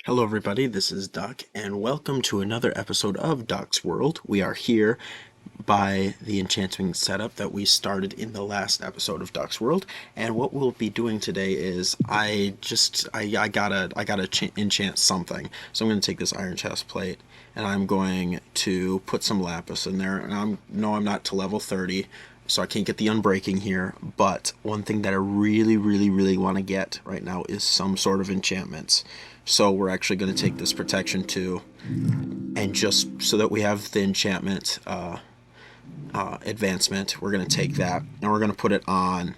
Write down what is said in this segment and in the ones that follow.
Hello everybody, this is Duck, and welcome to another episode of Duck's World. We are here by the enchanting setup that we started in the last episode of Duck's World, and what we'll be doing today is I gotta enchant something. So I'm going to take this iron chest plate, and I'm going to put some lapis in there, and I'm not to level 30, so I can't get the unbreaking here, but one thing that I really want to get right now is some sort of enchantments. So we're actually going to take this protection 2, and just so that we have the enchantment advancement, we're going to take that and we're going to put it on,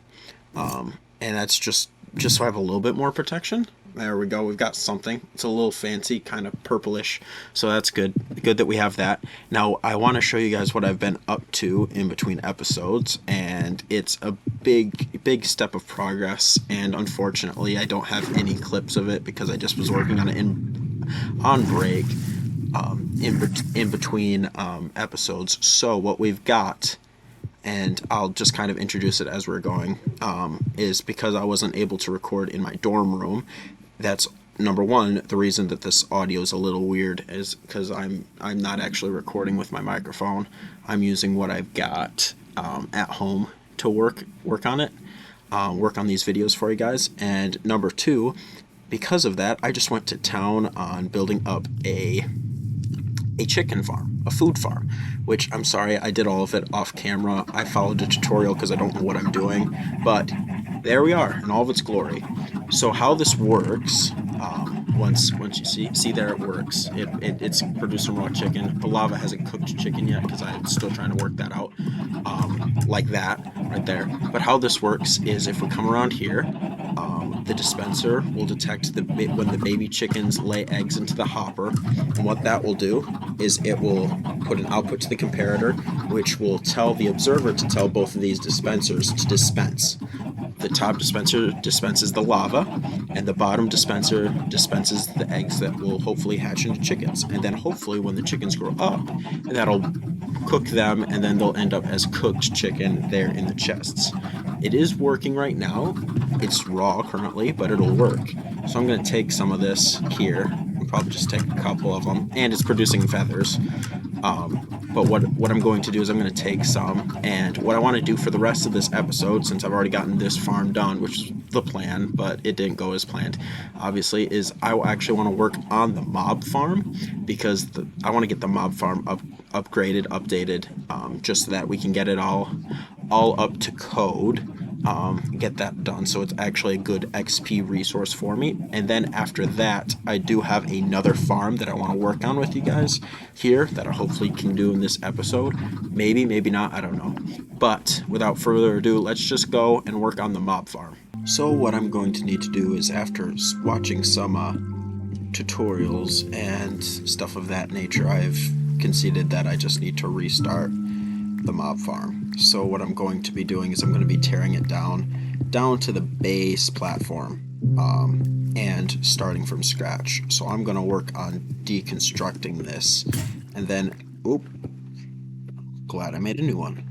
and that's just so I have a little bit more protection. There we go. We've got something. It's a little fancy, kind of purplish, so that's good. Good that we have that. Now, I want to show you guys what I've been up to in between episodes, and it's a big step of progress, and unfortunately, I don't have any clips of it because I just was working on it on break in between episodes. So what we've got, and I'll just kind of introduce it as we're going, is because I wasn't able to record in my dorm room. That's number one. The reason that this audio is a little weird is because I'm not actually recording with my microphone. I'm using what I've got at home to work on it, work on these videos for you guys. And number two, because of that, I just went to town on building up a chicken farm, a food farm, which I'm sorry, I did all of it off camera. I followed a tutorial because I don't know what I'm doing, but there we are in all of its glory. So how this works, once you see there it works. It's produced some raw chicken. The lava hasn't cooked chicken yet because I'm still trying to work that out, like that right there. But how this works is if we come around here, the dispenser will detect when the baby chickens lay eggs into the hopper, and what that will do is it will put an output to the comparator, which will tell the observer to tell both of these dispensers to dispense. The top dispenser dispenses the lava, and the bottom dispenser dispenses the eggs that will hopefully hatch into chickens. And then hopefully when the chickens grow up, that'll cook them, and then they'll end up as cooked chicken there in the chests. It is working right now. It's raw currently, but it'll work. So I'm going to take some of this here. I'll probably just take a couple of them, and it's producing feathers. But what I'm going to do is I'm going to take some, and what I want to do for the rest of this episode, since I've already gotten this farm done, which is the plan, but it didn't go as planned, obviously, is I actually want to work on the mob farm, because I want to get the mob farm upgraded, updated, just so that we can get it all up to code. Get that done so it's actually a good XP resource for me. And then after that, I do have another farm that I want to work on with you guys here that I hopefully can do in this episode. Maybe not, I don't know. But without further ado, let's just go and work on the mob farm. So what I'm going to need to do is, after watching some tutorials and stuff of that nature, I've conceded that I just need to restart the mob farm. So what I'm going to be doing is I'm going to be tearing it down to the base platform, and starting from scratch. So I'm going to work on deconstructing this, and then glad I made a new one.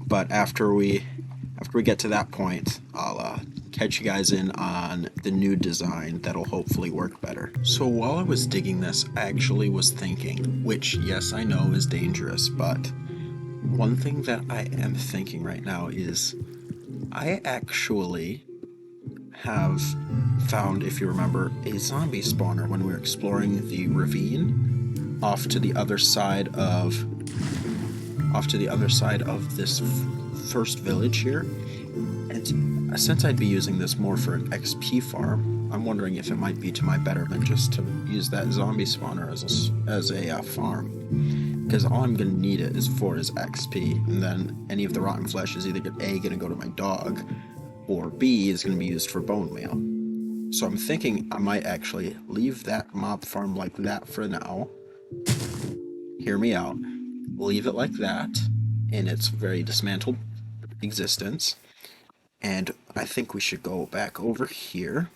But after we get to that point, I'll catch you guys in on the new design that'll hopefully work better. So while I was digging this, I actually was thinking, which yes, I know is dangerous, but one thing that I am thinking right now is I actually have found, if you remember, a zombie spawner when we were exploring the ravine off to the other side of this first village here. And since I'd be using this more for an XP farm, I'm wondering if it might be to my betterment just to use that zombie spawner as a farm. Because all I'm going to need it is for is XP, and then any of the rotten flesh is either A, going to go to my dog, or B, is going to be used for bone meal. So I'm thinking I might actually leave that mob farm like that for now. Hear me out. Leave it like that in its very dismantled existence. And I think we should go back over here,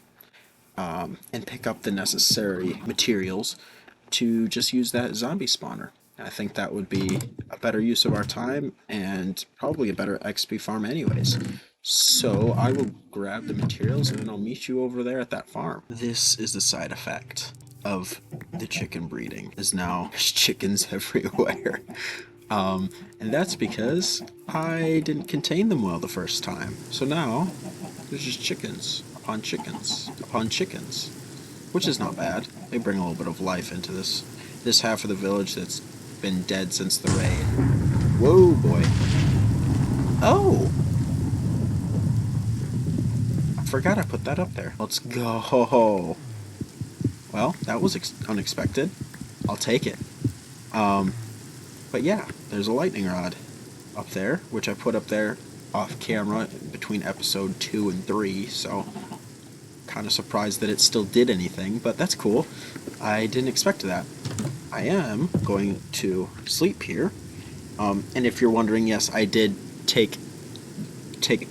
and pick up the necessary materials to just use that zombie spawner. I think that would be a better use of our time and probably a better XP farm anyways. So I will grab the materials and then I'll meet you over there at that farm. This is the side effect of the chicken breeding, is now there's chickens everywhere. And that's because I didn't contain them well the first time. So now there's just chickens upon chickens upon chickens, which is not bad. They bring a little bit of life into this half of the village that's been dead since the raid. Whoa, boy. Oh! I forgot I put that up there. Let's go. Well, that was unexpected. I'll take it. But yeah, there's a lightning rod up there, which I put up there off camera between episode 2 and 3, so kind of surprised that it still did anything, but that's cool. I didn't expect that. I am going to sleep here. And if you're wondering, yes, I did take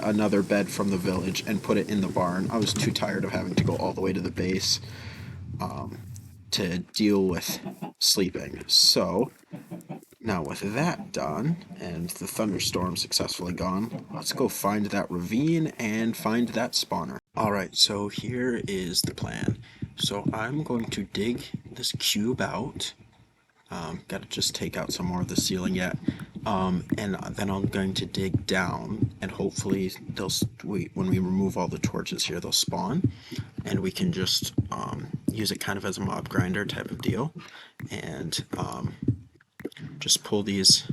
another bed from the village and put it in the barn. I was too tired of having to go all the way to the base to deal with sleeping. So now with that done and the thunderstorm successfully gone, let's go find that ravine and find that spawner. Alright, so here is the plan. So I'm going to dig this cube out. Gotta just take out some more of the ceiling yet. And then I'm going to dig down, and hopefully when we remove all the torches here, they'll spawn, and we can just use it kind of as a mob grinder type of deal, and just pull these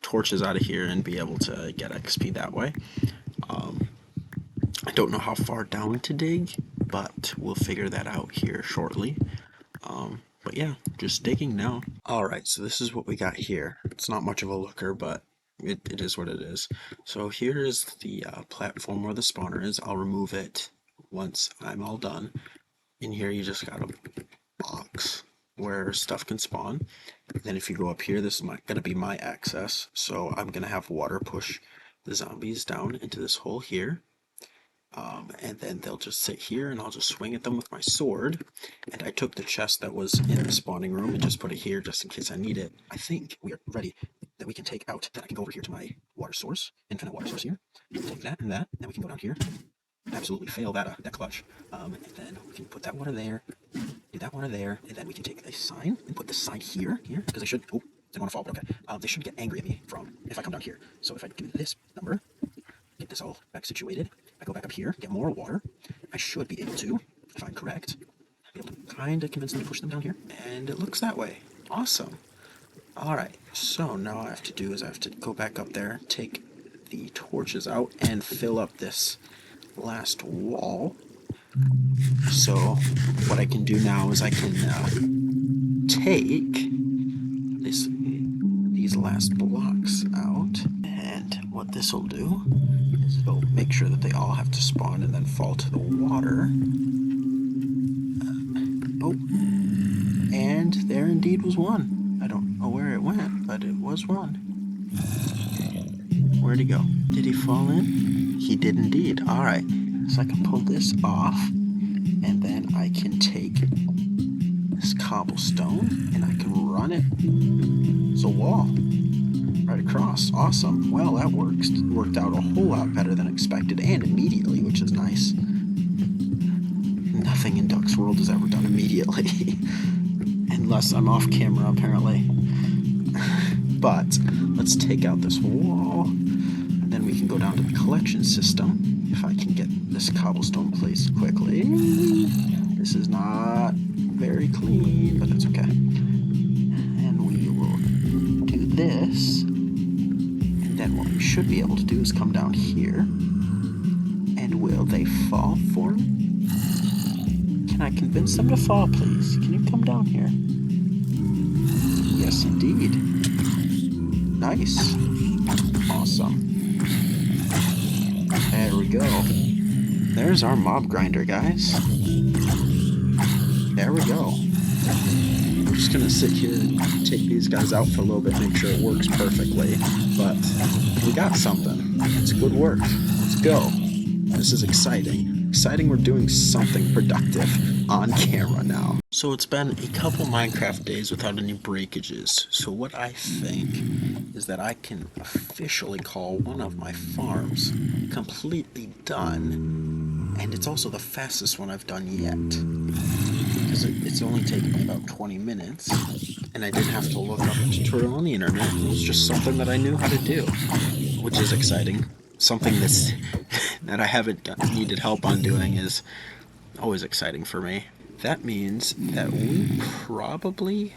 torches out of here and be able to get XP that way. I don't know how far down to dig, but we'll figure that out here shortly. But yeah, just digging now. Alright, so this is what we got here. It's not much of a looker, but it is what it is. So here is the platform where the spawner is. I'll remove it once I'm all done. In here you just got a box where stuff can spawn. Then if you go up here, this is going to be my access. So I'm going to have water push the zombies down into this hole here. And then they'll just sit here and I'll just swing at them with my sword. And I took the chest that was in the spawning room and just put it here just in case I need it. I think we are ready that we can take out. Then I can go over here to my water source, infinite water source here. Take that and that. Then we can go down here. Absolutely fail that clutch. And then we can put that water there, do that water there, and then we can take a sign and put the sign here, because they should, oh, didn't want to fall, but okay. They should get angry at me if I come down here. So if I do this number, get this all back situated, I go back up here, get more water, I should be able to, if I'm correct, be able to kind of convince them to push them down here, and it looks that way. Awesome. Alright, so now all I have to do is I have to go back up there, take the torches out, and fill up this last wall. So what I can do now is I can take these last blocks out, and what this will do is it'll make sure that they all have to spawn and then fall to the water. Oh, and there indeed was one. I don't know where it went, but it was one. Where'd he go? Did he fall in? He did indeed. Alright, so I can pull this off, and then I can take this cobblestone, and I can run it as a wall right across. Awesome. Well, that worked out a whole lot better than expected, and immediately, which is nice. Nothing in Duck's World is ever done immediately. Unless I'm off camera, apparently. But let's take out this wall, and then we can go down to the collection system. If I can get this cobblestone placed quickly. This is not very clean, but that's okay. And we will do this. And then what we should be able to do is come down here. And will they fall for me? Can I convince them to fall, please? Can you come down here? Yes, indeed. Nice. Awesome. There we go. There's our mob grinder, guys. There we go. We're just gonna sit here and take these guys out for a little bit, make sure it works perfectly. But we got something. It's good work. Let's go. This is exciting. Exciting we're doing something productive on camera now. So it's been a couple Minecraft days without any breakages. So what I think is that I can officially call one of my farms completely done. And it's also the fastest one I've done yet. Because it's only taken me about 20 minutes. And I didn't have to look up a tutorial on the internet. It was just something that I knew how to do, which is exciting. Something that I haven't needed help on doing is always exciting for me. That means that we probably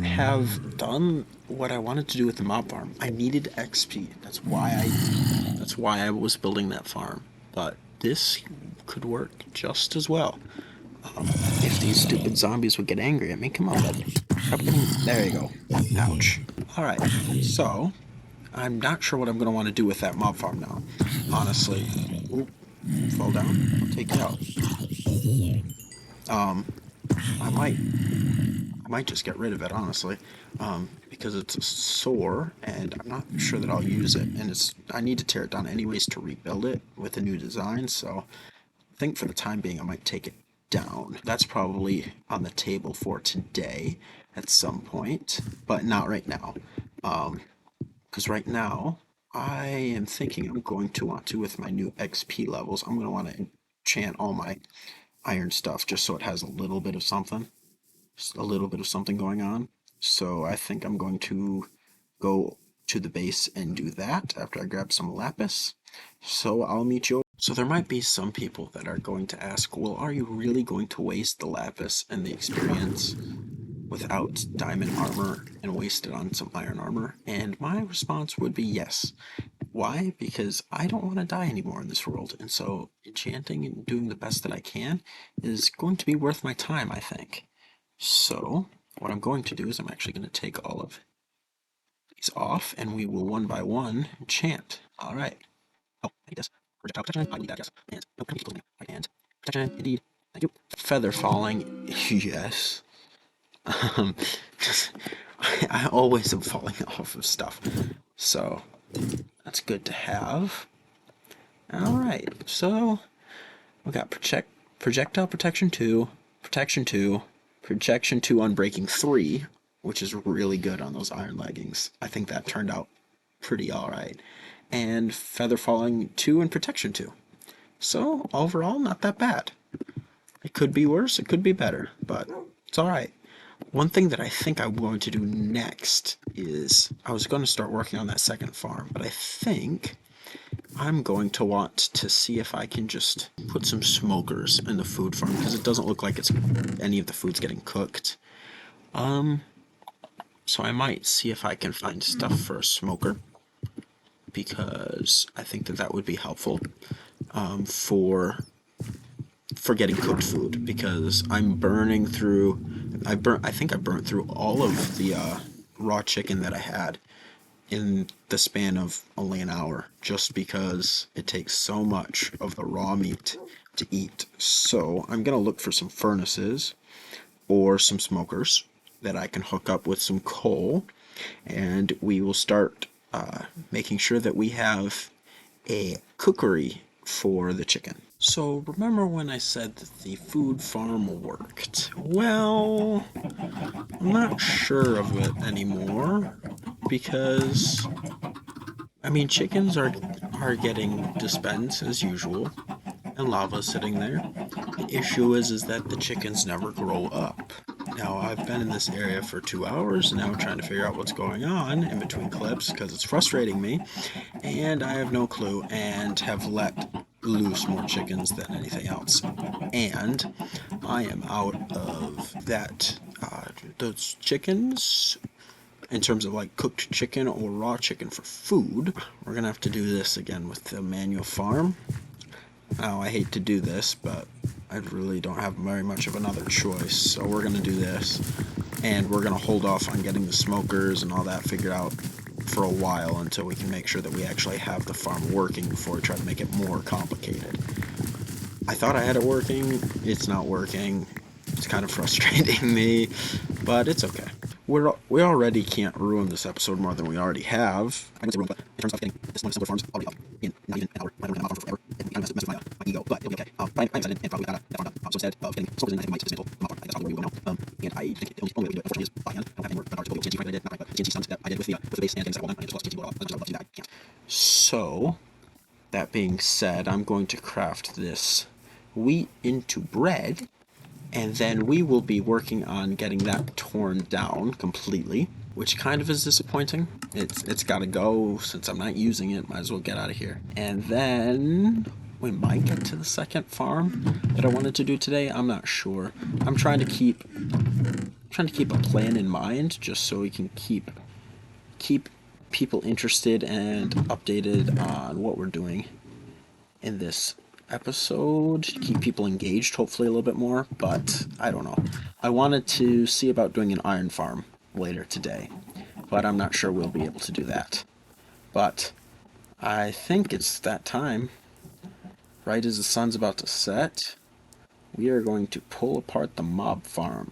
have done what I wanted to do with the mob farm. I needed XP. That's why I was building that farm. But this could work just as well. If these stupid zombies would get angry at me, come on, bud. There you go. Ouch. Alright, so I'm not sure what I'm going to want to do with that mob farm now. Honestly. Oop, fall down. I'll take you out. I might just get rid of it, honestly, because it's a sore, and I'm not sure that I'll use it, and I need to tear it down anyways to rebuild it with a new design, so I think for the time being I might take it down. That's probably on the table for today at some point, but not right now, because right now I am thinking I'm going to want to, with my new XP levels, I'm going to want to enchant all my iron stuff just so it has a little bit of something. Just a little bit of something going on. So I think I'm going to go to the base and do that after I grab some lapis. So I'll meet you. So there might be some people that are going to ask, well, are you really going to waste the lapis and the experience without diamond armor and waste it on some iron armor? And my response would be yes. Why? Because I don't want to die anymore in this world, and so enchanting and doing the best that I can is going to be worth my time, I think. So what I'm going to do is I'm actually going to take all of these off, and we will one by one enchant. All right. Oh, I need this. Projectile protection. I need that, yes. And no, and protection, indeed. Thank you. Feather falling. Yes. Um, I always am falling off of stuff, so that's good to have. Alright, so we got projectile protection 2, protection 2, protection 2 on breaking 3, which is really good on those iron leggings. I think that turned out pretty alright. And feather falling 2 and protection 2. So overall, not that bad. It could be worse, it could be better, but it's alright. One thing that I think I'm going to do next is, I was going to start working on that second farm, but I think I'm going to want to see if I can just put some smokers in the food farm, because it doesn't look like any of the food's getting cooked. So I might see if I can find stuff for a smoker, because I think that would be helpful for getting cooked food, because I'm burning through. I think I burnt through all of the raw chicken that I had in the span of only an hour, just because it takes so much of the raw meat to eat. So I'm gonna look for some furnaces or some smokers that I can hook up with some coal, and we will start making sure that we have a cookery for the chicken. So remember when I said that the food farm worked? Well, I'm not sure of it anymore, because I mean, chickens are getting dispensed as usual, and lava's sitting there. The issue is that the chickens never grow up. Now, I've been in this area for 2 hours now, trying to figure out what's going on in between clips, because it's frustrating me, and I have no clue, and have let loose more chickens than anything else. And I am out of that, those chickens, in terms of like cooked chicken or raw chicken for food. We're gonna have to do this again with the manual farm. Now, I hate to do this, but I really don't have very much of another choice, so we're gonna do this, and we're gonna hold off on getting the smokers and all that figured out for a while, until we can make sure that we actually have the farm working before we try to make it more complicated. I thought I had it working, it's not working. It's kind of frustrating me, but it's okay. We already can't ruin this episode more than we already have. I wouldn't say ruin, but in terms of getting this one simpler farms already up in not even an hour, I don't have an hour forever, and I messed with my ego, but it'll be okay. But I'm excited, and probably got that farm done. So instead of getting soul in, I think I might dismantle the mob farm. I think that's probably where we will now. And I think the only way we do it, unfortunately, is by hand. I don't have any more gun parts. We'll do TNT, right, that I did, not right, but TNT stuns that I did with the base and getting set up all done. I just lost TNT blow off. I would love to do that. I can't. So, that being said, I'm going to craft this wheat into bread, and then we will be working on getting that torn down completely, which kind of is disappointing. It's got to go since I'm not using it. Might as well get out of here. And then we might get to the second farm that I wanted to do today. I'm not sure. I'm trying to keep a plan in mind just so we can keep people interested and updated on what we're doing in this episode, keep people engaged hopefully a little bit more, but I don't know. I wanted to see about doing an iron farm later today, but I'm not sure we'll be able to do that. But I think it's that time. Right as the sun's about to set, we are going to pull apart the mob farm.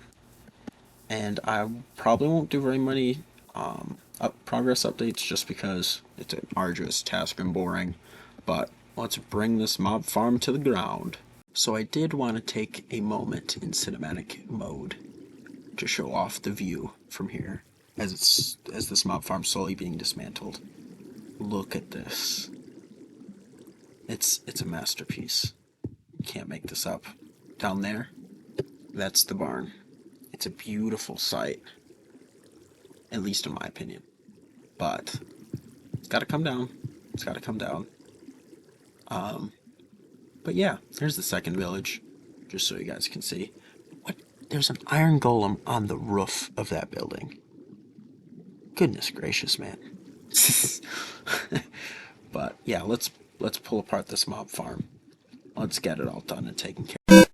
And I probably won't do very many progress updates just because it's an arduous task and boring, but let's bring this mob farm to the ground. So I did want to take a moment in cinematic mode to show off the view from here as this mob farm slowly being dismantled. Look at this. It's a masterpiece. Can't make this up. Down there, that's the barn. It's a beautiful sight, at least in my opinion. But it's got to come down. It's got to come down. But yeah, here's the second village, just so you guys can see. What? There's an iron golem on the roof of that building. Goodness gracious, man. But yeah, let's pull apart this mob farm. Let's get it all done and taken care of.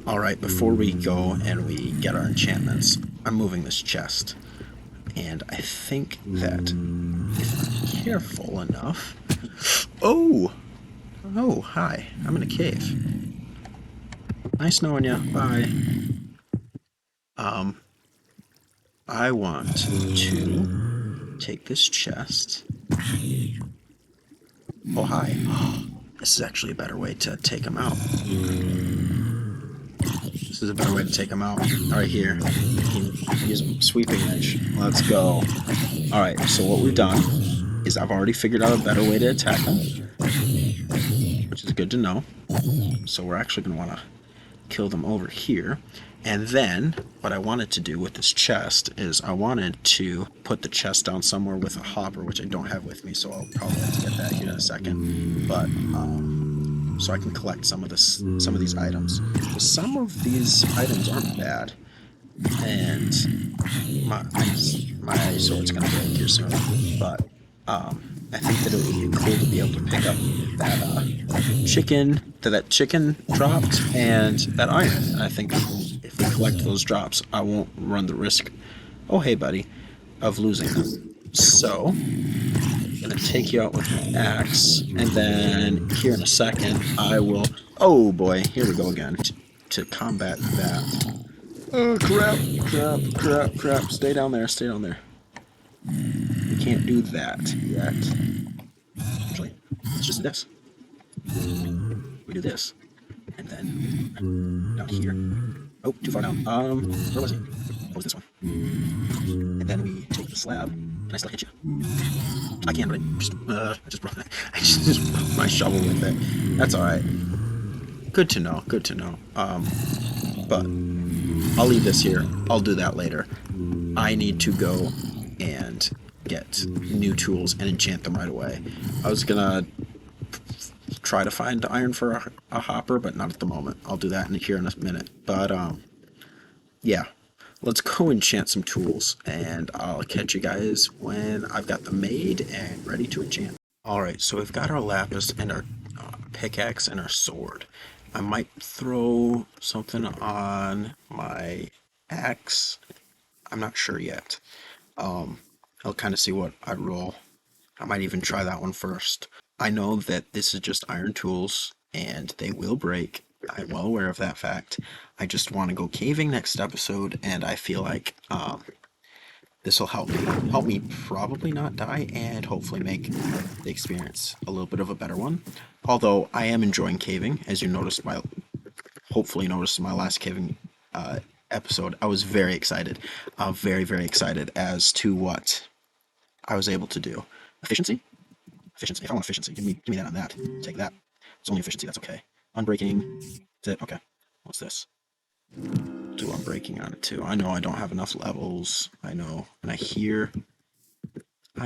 Alright, before we go and we get our enchantments, I'm moving this chest. And I think that if I'm careful enough... Oh! Oh, hi. I'm in a cave. Nice knowing ya. Bye. I want to take this chest. Oh, hi. This is actually a better way to take him out. This is a better way to take him out. Right here. Use a sweeping edge. Let's go. Alright, so what we've done is I've already figured out a better way to attack him, which is good to know. So we're actually going to want to kill them over here. And then what I wanted to do with this chest is I wanted to put the chest down somewhere with a hopper, which I don't have with me, so I'll probably have to get that here in a second. But so I can collect some of these items. Some of these items aren't bad, and my sword's gonna break here soon. But I think that it would be cool to be able to pick up that chicken dropped and that iron. I think if I collect those drops, I won't run the risk. Oh hey buddy, of losing them. So I'm gonna take you out with my axe, and then here in a second I will. Oh boy, here we go again to combat that. Oh crap! Stay down there. We can't do that yet. Actually, let's just do this. We do this, and then down here. Oh, too far down. Where was he? What was this one? And then we take the slab. Can I still hit you? I can, but I just broke my shovel with it. That's all right. Good to know. But I'll leave this here. I'll do that later. I need to go and get new tools and enchant them right away. I was gonna try to find iron for a hopper, but not at the moment. I'll do that here in a minute. But yeah, let's go enchant some tools, and I'll catch you guys when I've got them made and ready to enchant. Alright, so we've got our lapis and our pickaxe and our sword. I might throw something on my axe. I'm not sure yet. I'll kind of see what I roll. I might even try that one first. I know that this is just iron tools and they will break. I'm well aware of that fact. I just want to go caving next episode, and I feel like This will help me probably not die, and hopefully make the experience a little bit of a better one. Although I am enjoying caving, as you hopefully noticed my last caving episode. I was very excited, very, very excited as to what I was able to do. Efficiency? Efficiency. If I want efficiency, give me that on that. Take that. It's only efficiency, that's okay. Unbreaking. That's it. Okay. What's this? Do unbreaking on it too. I know I don't have enough levels. I know. And I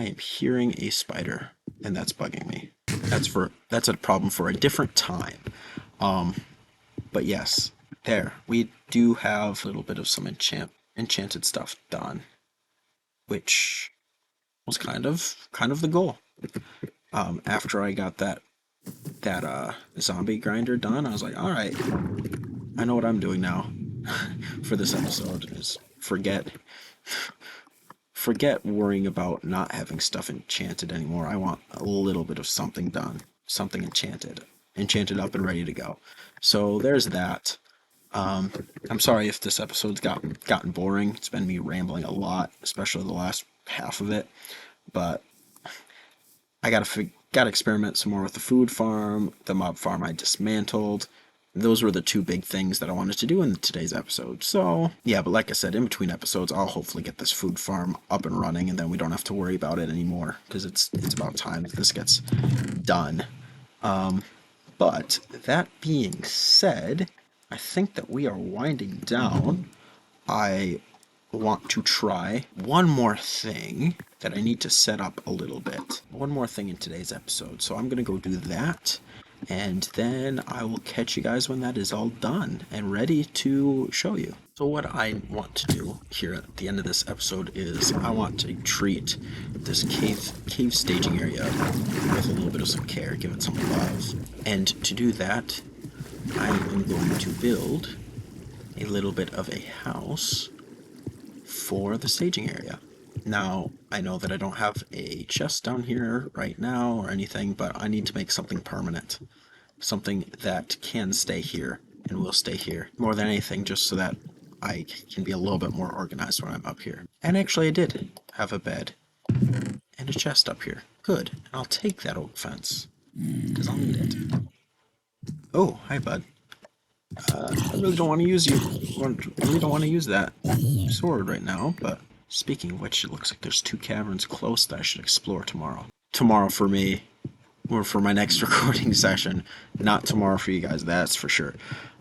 am hearing a spider, and that's bugging me. That's a problem for a different time. But yes, there. We do have a little bit of some enchanted stuff done, which was kind of the goal. After I got that zombie grinder done, I was like, all right, I know what I'm doing now for this episode is forget worrying about not having stuff enchanted anymore. I want a little bit of something done, something enchanted up and ready to go. So there's that. I'm sorry if this episode's gotten boring. It's been me rambling a lot, especially the last half of it. But I gotta experiment some more with the food farm, the mob farm I dismantled. Those were the two big things that I wanted to do in today's episode. So yeah, but like I said, in between episodes, I'll hopefully get this food farm up and running, and then we don't have to worry about it anymore, because it's about time that this gets done. But that being said, I think that we are winding down. I want to try one more thing that I need to set up a little bit. One more thing in today's episode. So I'm going to go do that, and then I will catch you guys when that is all done and ready to show you. So what I want to do here at the end of this episode is I want to treat this cave staging area with a little bit of some care, give it some love. And to do that, I am going to build a little bit of a house for the staging area. Now, I know that I don't have a chest down here right now or anything, but I need to make something permanent. Something that can stay here and will stay here. More than anything, just so that I can be a little bit more organized when I'm up here. And actually I did have a bed and a chest up here. Good. And I'll take that oak fence, because I'll need it. Oh, hi bud. I really don't want to use you. I really don't want to use that sword right now, but speaking of which, it looks like there's 2 caverns close that I should explore tomorrow. Tomorrow for me, or for my next recording session. Not tomorrow for you guys, that's for sure.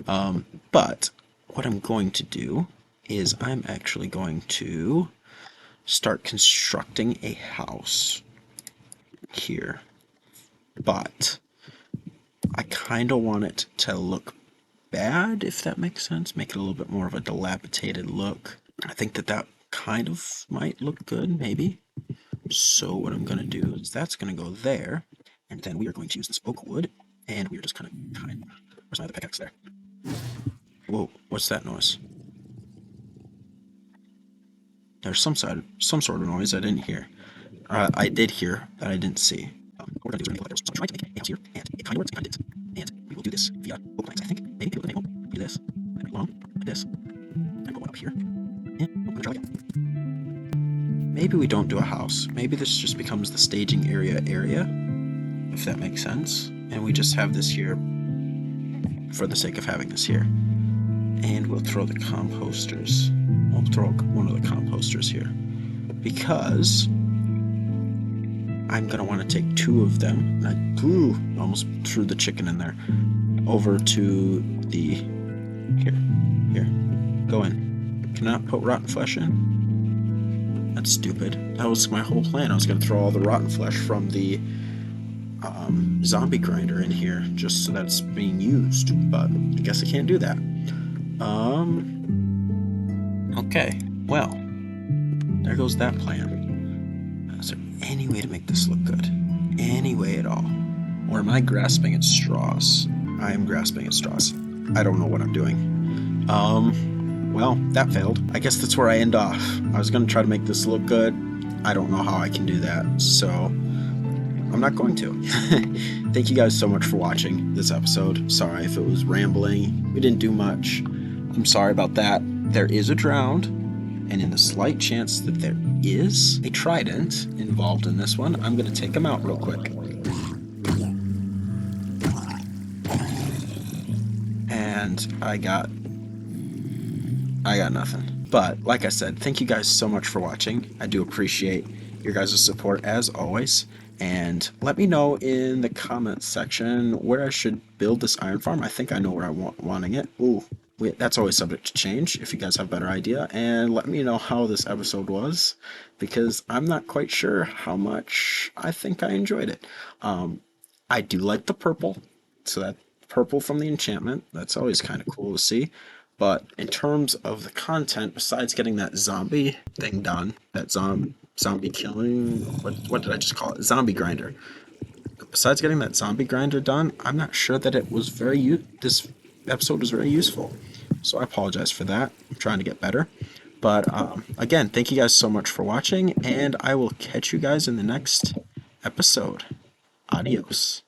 But what I'm going to do is I'm actually going to start constructing a house here. But I kind of want it to look bad, if that makes sense. Make it a little bit more of a dilapidated look. I think that kind of might look good, maybe. So what I'm going to do is that's going to go there, and then we are going to use this oak wood, and we're just kind of... Where's my other pickaxe there? Whoa, what's that noise? There's some sort of noise I didn't hear. I did hear that I didn't see. What we're going to do is we're going to try to make a house here, and it kind of works, and it didn't. And we will do this via oak planks, I think. Maybe people can make do this. Like this. And go up here. And I'm going to try again. Maybe we don't do a house. Maybe this just becomes the staging area, if that makes sense. And we just have this here for the sake of having this here. And we'll throw the composters. We'll throw one of the composters here, because I'm going to want to take 2 of them. And I almost threw the chicken in there. Over to the... Here. Go in. Cannot put rotten flesh in. That's stupid. That was my whole plan. I was going to throw all the rotten flesh from the zombie grinder in here, just so that it's being used. But I guess I can't do that. Okay. Well, there goes that plan. Is there any way to make this look good? Any way at all? Or am I grasping at straws? I am grasping at straws. I don't know what I'm doing. Well, that failed. I guess that's where I end off. I was going to try to make this look good. I don't know how I can do that, so I'm not going to. Thank you guys so much for watching this episode. Sorry if it was rambling. We didn't do much. I'm sorry about that. There is a drowned, and in the slight chance that is a trident involved in this one. I'm going to take him out real quick. And I got nothing. But like I said, thank you guys so much for watching. I do appreciate your guys' support as always. And let me know in the comments section where I should build this iron farm. I think I know where I'm wanting it. Ooh, that's always subject to change if you guys have a better idea. And let me know how this episode was, because I'm not quite sure how much I think I enjoyed it. I do like the purple, so that purple from the enchantment, that's always kind of cool to see. But in terms of the content, besides getting that zombie thing done, that zombie killing, what did I just call it? Zombie grinder. Besides getting that zombie grinder done, I'm not sure that it was this episode was very useful. So I apologize for that. I'm trying to get better. But again, thank you guys so much for watching, and I will catch you guys in the next episode. Adios.